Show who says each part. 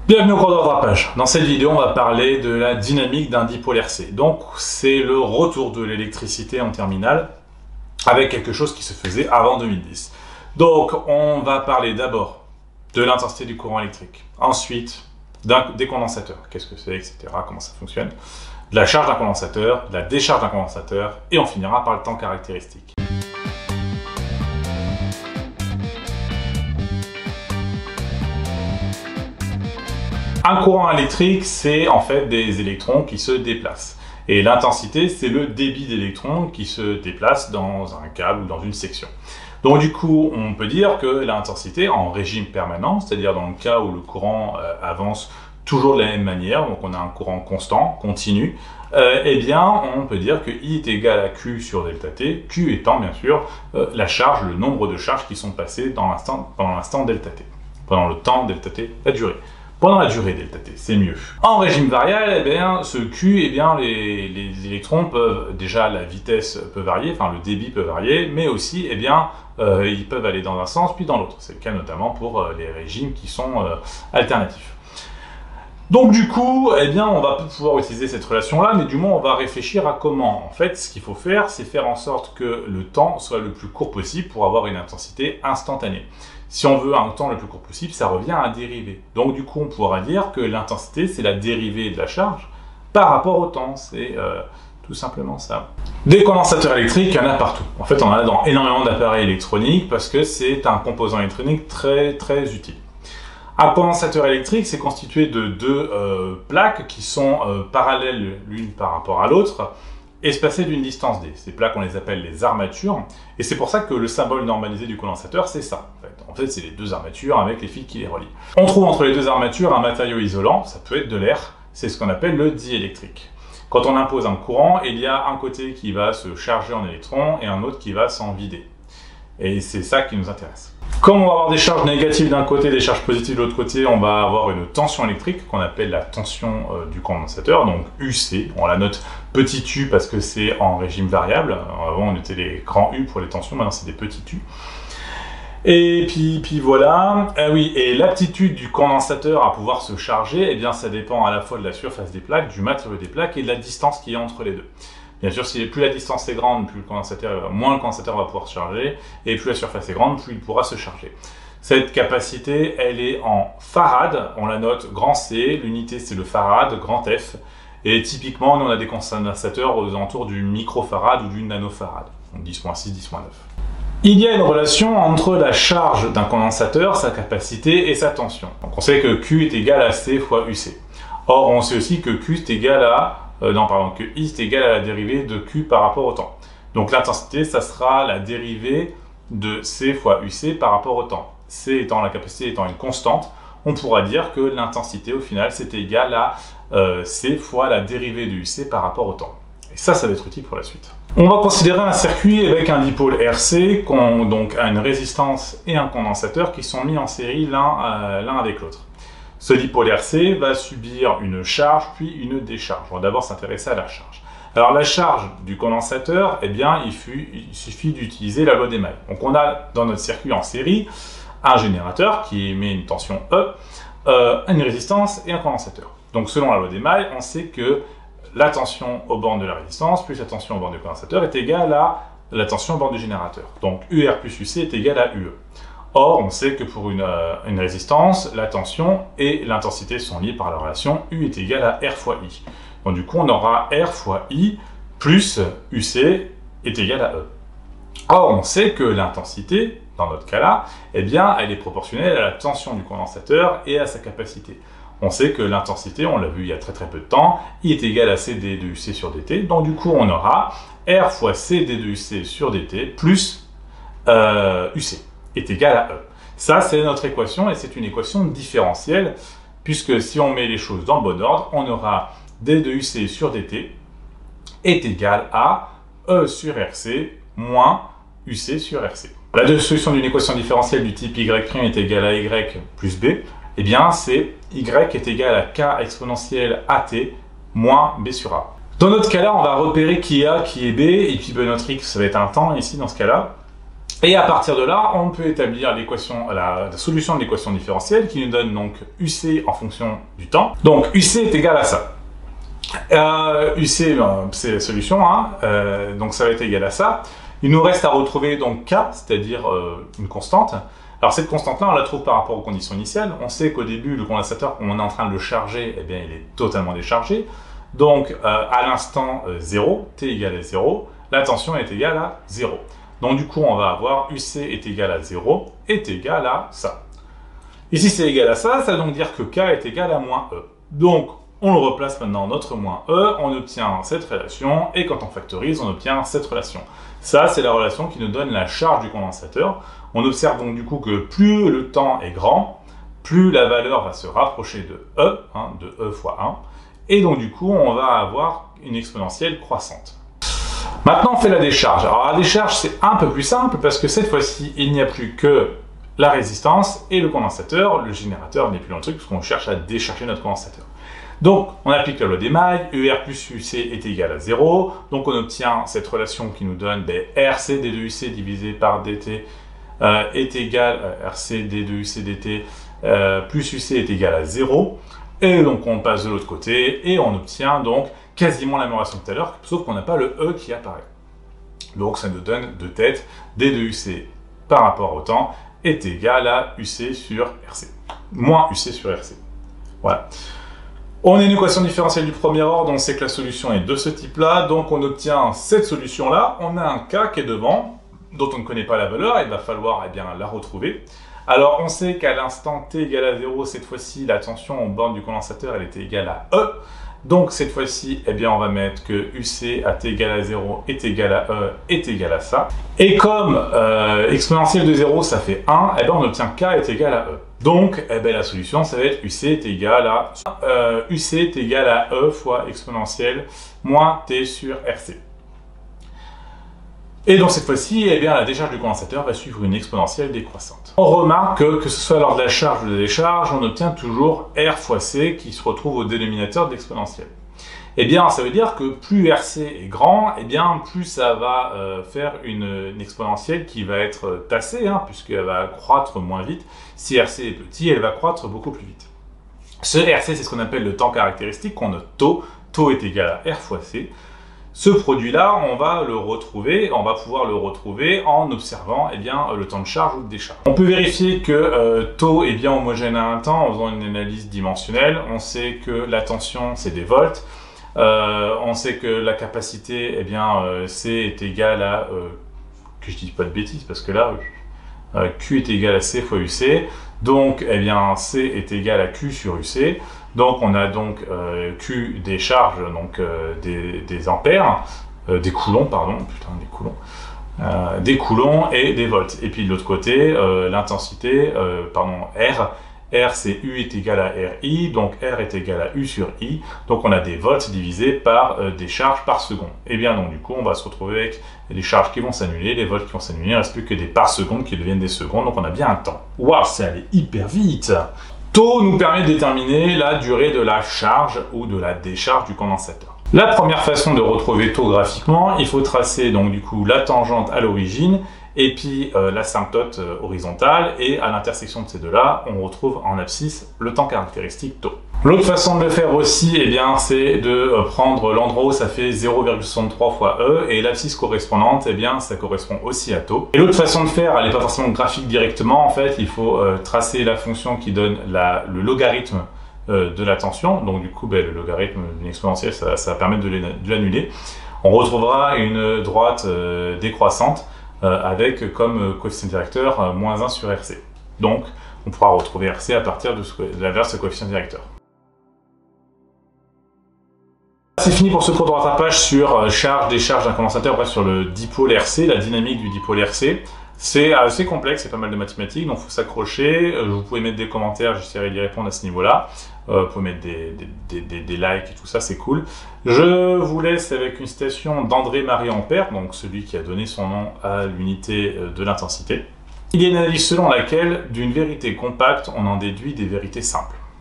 Speaker 1: Bienvenue au cours de rattrapage. Dans cette vidéo, on va parler de la dynamique d'un dipôle RC. Donc, c'est le retour de l'électricité en terminale avec quelque chose qui se faisait avant 2010. Donc, on va parler d'abord de l'intensité du courant électrique. Ensuite, des condensateurs. Qu'est-ce que c'est, etc. Comment ça fonctionne. De la charge d'un condensateur, de la décharge d'un condensateur. Et on finira par le temps caractéristique. Un courant électrique, c'est en fait des électrons qui se déplacent. Et l'intensité, c'est le débit d'électrons qui se déplacent dans un câble ou dans une section. Donc du coup, on peut dire que l'intensité en régime permanent, c'est-à-dire dans le cas où le courant avance toujours de la même manière, donc on a un courant constant, continu, eh bien on peut dire que I est égal à Q sur delta T, Q étant bien sûr la charge, le nombre de charges qui sont passées pendant l'instant delta T, pendant le temps delta T, la durée. Pendant la durée delta T, c'est mieux. En régime variable, eh bien, ce Q, eh bien, les électrons peuvent, déjà la vitesse peut varier, enfin le débit peut varier, mais aussi, eh bien, ils peuvent aller dans un sens puis dans l'autre. C'est le cas notamment pour les régimes qui sont alternatifs. Donc du coup, eh bien, on va pouvoir utiliser cette relation-là, mais du moins, on va réfléchir à comment. En fait, ce qu'il faut faire, c'est faire en sorte que le temps soit le plus court possible pour avoir une intensité instantanée. Si on veut un temps le plus court possible, ça revient à un dérivé. Donc du coup, on pourra dire que l'intensité, c'est la dérivée de la charge par rapport au temps. C'est tout simplement ça. Des condensateurs électriques, il y en a partout. En fait, on en a dans énormément d'appareils électroniques parce que c'est un composant électronique très utile. Un condensateur électrique, c'est constitué de deux plaques qui sont parallèles l'une par rapport à l'autre, espacées d'une distance d. Ces plaques, on les appelle les armatures, et c'est pour ça que le symbole normalisé du condensateur, c'est ça. En fait, c'est les deux armatures avec les fils qui les relient. On trouve entre les deux armatures un matériau isolant, ça peut être de l'air, c'est ce qu'on appelle le diélectrique. Quand on impose un courant, il y a un côté qui va se charger en électrons et un autre qui va s'en vider. Et c'est ça qui nous intéresse. Comme on va avoir des charges négatives d'un côté, des charges positives de l'autre côté, on va avoir une tension électrique qu'on appelle la tension du condensateur, donc UC. On la note petit u parce que c'est en régime variable. Avant, on mettait les grands U pour les tensions, maintenant c'est des petits U. Et puis voilà. Ah oui, et l'aptitude du condensateur à pouvoir se charger, eh bien ça dépend à la fois de la surface des plaques, du matériau des plaques et de la distance qu'il y a entre les deux. Bien sûr, plus la distance est grande, moins le condensateur va pouvoir se charger, et plus la surface est grande, plus il pourra se charger. Cette capacité, elle est en farad, on la note grand C, l'unité c'est le farad, grand F, et typiquement, nous on a des condensateurs aux alentours du microfarad ou du nanofarad, donc 10.6, 10.9. Il y a une relation entre la charge d'un condensateur, sa capacité et sa tension. Donc on sait que Q est égal à C fois UC. Or, on sait aussi que Q est égal à que I est égal à la dérivée de Q par rapport au temps. Donc l'intensité, ça sera la dérivée de C fois UC par rapport au temps. C étant la capacité étant une constante, on pourra dire que l'intensité au final c'est égal à C fois la dérivée de UC par rapport au temps. Et ça va être utile pour la suite. On va considérer un circuit avec un dipôle RC, donc a une résistance et un condensateur qui sont mis en série l'un avec l'autre. Ce dipôle RC va subir une charge puis une décharge. On va d'abord s'intéresser à la charge. Alors la charge du condensateur, eh bien, il suffit d'utiliser la loi des mailles. Donc on a dans notre circuit en série un générateur qui émet une tension E, une résistance et un condensateur. Donc selon la loi des mailles, on sait que la tension aux bornes de la résistance plus la tension aux bornes du condensateur est égale à la tension aux bornes du générateur. Donc UR plus UC est égal à UE. Or, on sait que pour une résistance, la tension et l'intensité sont liées par la relation U est égal à R fois I. Donc du coup, on aura R fois I plus UC est égal à E. Or, on sait que l'intensité, dans notre cas-là, eh bien, elle est proportionnelle à la tension du condensateur et à sa capacité. On sait que l'intensité, on l'a vu il y a très peu de temps, I est égal à CD de UC sur DT. Donc du coup, on aura R fois CD de UC sur DT plus UC est égal à E. Ça, c'est notre équation et c'est une équation différentielle puisque si on met les choses dans le bon ordre, on aura D de UC sur DT est égal à E sur RC moins UC sur RC. La solution d'une équation différentielle du type Y' est égal à Y plus B, eh bien c'est Y est égal à K exponentielle AT moins B sur A. Dans notre cas-là, on va repérer qui est A, qui est B, et puis notre X, ça va être un temps ici dans ce cas-là. Et à partir de là, on peut établir la solution de l'équation différentielle qui nous donne donc UC en fonction du temps. Donc UC est égal à ça. UC, c'est la solution, hein, donc ça va être égal à ça. Il nous reste à retrouver donc K, c'est-à-dire une constante. Alors cette constante-là, on la trouve par rapport aux conditions initiales. On sait qu'au début, le condensateur, quand on est en train de le charger, eh bien, il est totalement déchargé. Donc à l'instant 0, T égale à 0, la tension est égale à 0. Donc du coup, on va avoir UC est égal à 0 est égal à ça. Ici, c'est égal à ça, ça veut donc dire que K est égal à moins E. Donc, on le replace maintenant notre moins E, on obtient cette relation, et quand on factorise, on obtient cette relation. Ça, c'est la relation qui nous donne la charge du condensateur. On observe donc du coup que plus le temps est grand, plus la valeur va se rapprocher de E, hein, de E fois 1, et donc du coup, on va avoir une exponentielle croissante. Maintenant, on fait la décharge. Alors la décharge, c'est un peu plus simple parce que cette fois-ci, il n'y a plus que la résistance et le condensateur. Le générateur n'est plus dans le truc parce qu'on cherche à décharger notre condensateur. Donc, on applique la loi des mailles, ER plus UC est égal à 0. Donc, on obtient cette relation qui nous donne RC d2UC divisé par dt est égal à RC d2UC dt plus UC est égal à 0. Et donc, on passe de l'autre côté et on obtient donc quasiment la même relation que tout à l'heure, sauf qu'on n'a pas le E qui apparaît. Donc, ça nous donne de tête d2UC par rapport au temps est égal à UC sur RC, moins UC sur RC. Voilà. On a une équation différentielle du premier ordre, on sait que la solution est de ce type-là, donc on obtient cette solution-là, on a un K qui est devant, dont on ne connaît pas la valeur, il va falloir la retrouver. Alors on sait qu'à l'instant t égale à 0, cette fois-ci, la tension en borne du condensateur, elle était égale à E. Donc cette fois-ci, on va mettre que UC à t égale à 0 est égal à E est égal à ça. Et comme exponentielle de 0, ça fait 1, on obtient K est égal à E. Donc la solution, ça va être UC est égal à UC est égal à E fois exponentielle moins T sur RC. Et donc cette fois-ci, la décharge du condensateur va suivre une exponentielle décroissante. On remarque que ce soit lors de la charge ou de la décharge, on obtient toujours R fois C qui se retrouve au dénominateur de l'exponentielle. Ça veut dire que plus RC est grand, plus ça va faire une exponentielle qui va être tassée, hein, puisqu'elle va croître moins vite. Si RC est petit, elle va croître beaucoup plus vite. Ce RC, c'est ce qu'on appelle le temps caractéristique, qu'on note taux. Taux est égal à R fois C. Ce produit-là, on va pouvoir le retrouver en observant le temps de charge ou de décharge. On peut vérifier que taux est bien homogène à un temps en faisant une analyse dimensionnelle. On sait que la tension, c'est des volts. On sait que la capacité, C est égal à, que je dis pas de bêtises, parce que là, Q est égal à C fois UC. Donc, C est égal à Q sur UC. Donc, on a donc Q des charges, donc des ampères, des coulombs, pardon, putain, des coulomb et des volts. Et puis de l'autre côté, l'intensité, R c'est U est égal à RI, donc R est égal à U sur I, donc on a des volts divisés par des charges par seconde. Donc du coup, on va se retrouver avec les charges qui vont s'annuler, les volts qui vont s'annuler, il ne reste plus que des par seconde qui deviennent des secondes, donc on a bien un temps. Waouh, c'est allé hyper vite! Taux nous permet de déterminer la durée de la charge ou de la décharge du condensateur. La première façon de retrouver taux graphiquement, il faut tracer donc du coup la tangente à l'origine et puis l'asymptote horizontale, et à l'intersection de ces deux-là, on retrouve en abscisse le temps caractéristique taux. L'autre façon de le faire aussi, c'est de prendre l'endroit où ça fait 0,63 fois E, et l'abscisse correspondante, ça correspond aussi à taux. Et l'autre façon de faire, elle n'est pas forcément graphique directement, en fait, il faut tracer la fonction qui donne le logarithme de la tension, donc du coup, le logarithme d'une exponentielle, ça va permettre de l'annuler. On retrouvera une droite décroissante, avec comme coefficient directeur moins 1 sur RC. Donc, on pourra retrouver RC à partir de l'inverse coefficient directeur. C'est fini pour ce cours de rattrapage sur charge, décharge d'un condensateur, bref sur le dipôle RC, la dynamique du dipôle RC. C'est assez complexe, c'est pas mal de mathématiques, donc il faut s'accrocher. Vous pouvez mettre des commentaires, j'essaierai d'y répondre à ce niveau-là. Vous pouvez mettre des likes et tout ça, c'est cool. Je vous laisse avec une citation d'André-Marie Ampère, donc celui qui a donné son nom à l'unité de l'intensité. Il y a une analyse selon laquelle, d'une vérité compacte, on en déduit des vérités simples.